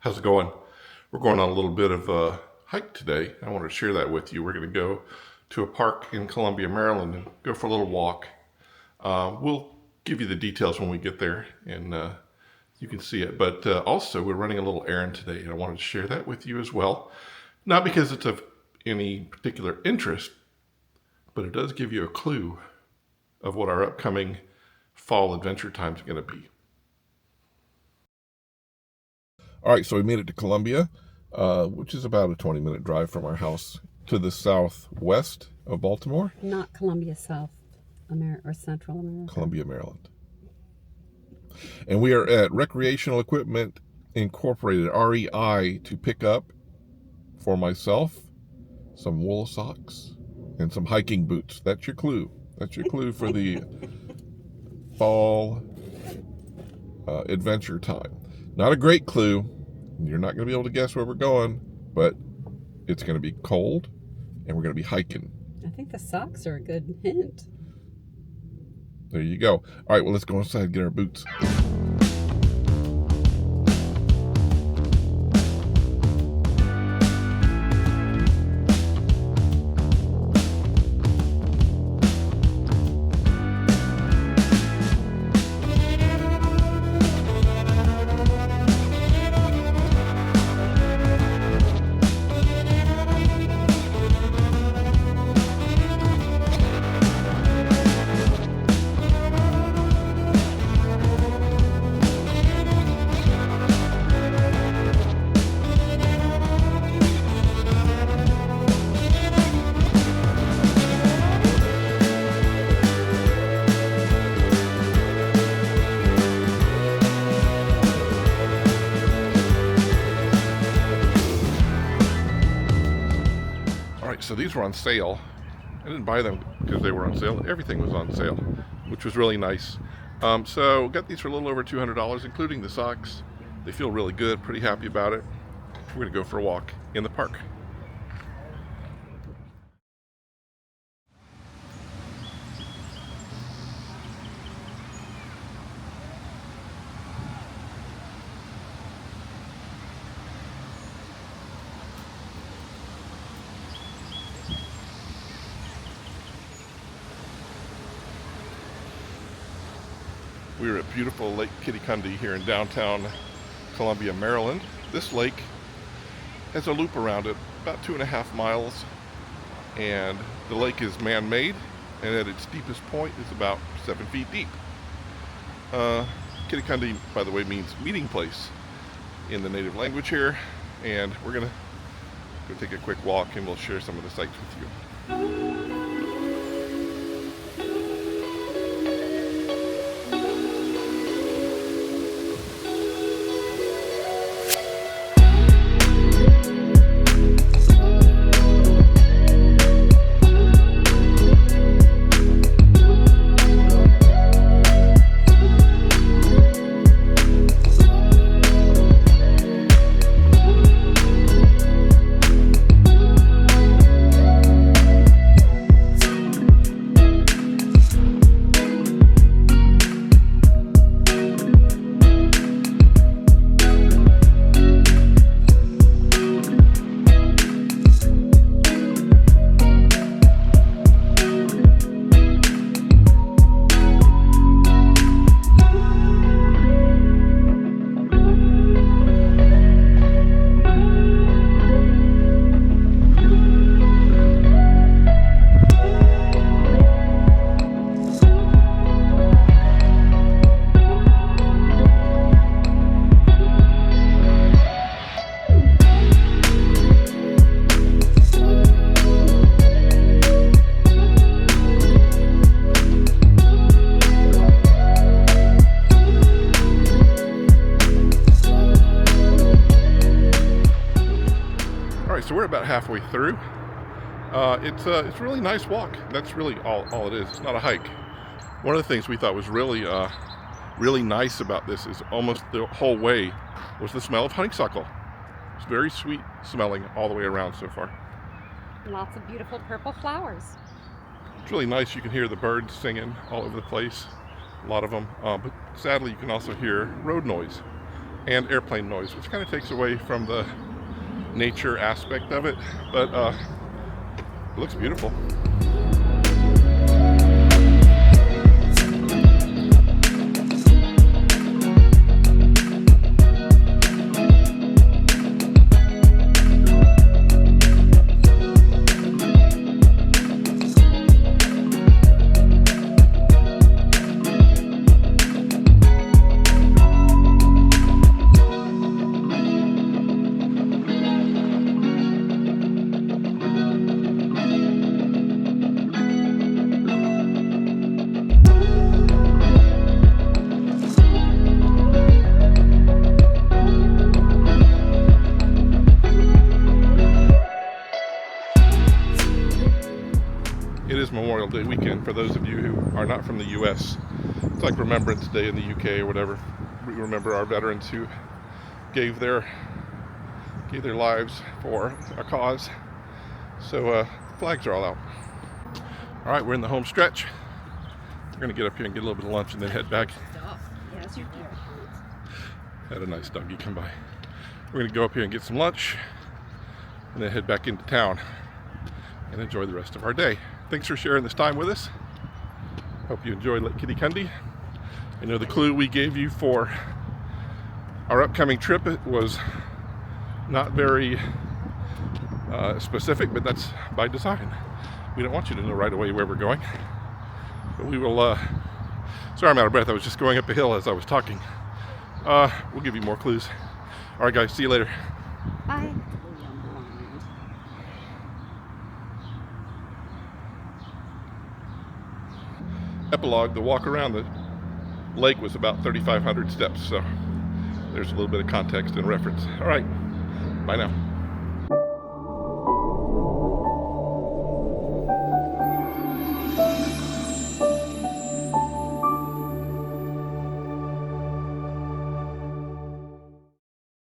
How's it going? We're going on a little bit of a hike today. I wanted to share that with you. We're going to go to a park in Columbia, Maryland and go for a little walk. We'll give you the details when we get there and you can see it. But also, we're running a little errand today and I wanted to share that with you as well. Not because it's of any particular interest, but it does give you a clue of what our upcoming fall adventure time is going to be. All right, so we made it to Columbia, which is about a 20-minute drive from our house to the southwest of Baltimore. Not Columbia, South America or Central America. Columbia, Maryland. And we are at Recreational Equipment Incorporated, REI, to pick up for myself some wool socks and some hiking boots. That's your clue. That's your clue for the fall adventure time. Not a great clue. You're not going to be able to guess where we're going, but it's going to be cold and we're going to be hiking. I think the socks are a good hint. There you go. All right, well, let's go inside and get our boots. So these were on sale. I didn't buy them because they were on sale. Everything was on sale, which was really nice. So got these for a little over $200, including the socks. They feel really good, pretty happy about it. We're gonna go for a walk in the park. We're at beautiful Lake Kittamaqundi here in downtown Columbia, Maryland. This lake has a loop around it, about 2.5 miles, and the lake is man-made, and at its deepest point is about 7 feet deep. Kittamaqundi, by the way, means meeting place in the native language here, and we're gonna go take a quick walk and we'll share some of the sights with you. So we're about halfway through. It's a really nice walk. That's really all it is. It's not a hike. One of the things we thought was really nice about this is almost the whole way was the smell of honeysuckle. It's very sweet smelling all the way around so far. Lots of beautiful purple flowers. It's really nice. You can hear the birds singing all over the place, a lot of them. But sadly, you can also hear road noise. and airplane noise, which kind of takes away from the nature aspect of it, but it looks beautiful. It is Memorial Day weekend for those of you who are not from the U.S. It's like Remembrance Day in the U.K. or whatever. We remember our veterans who gave their lives for a cause. So flags are all out. All right, we're in the home stretch. We're gonna get up here and get a little bit of lunch and then head back. Yes, you do. Had a nice doggy come by. We're gonna go up here and get some lunch and then head back into town and enjoy the rest of our day. Thanks for sharing this time with us. Hope you enjoyed Lake Kittamaqundi. I know the clue we gave you for our upcoming trip, it was not very specific, but that's by design. We don't want you to know right away where we're going. But we will, sorry I'm out of breath, I was just going up a hill as I was talking. We'll give you more clues. All right guys, see you later. Bye. Epilogue, the walk around the lake was about 3,500 steps, so there's a little bit of context and reference. All right, bye now.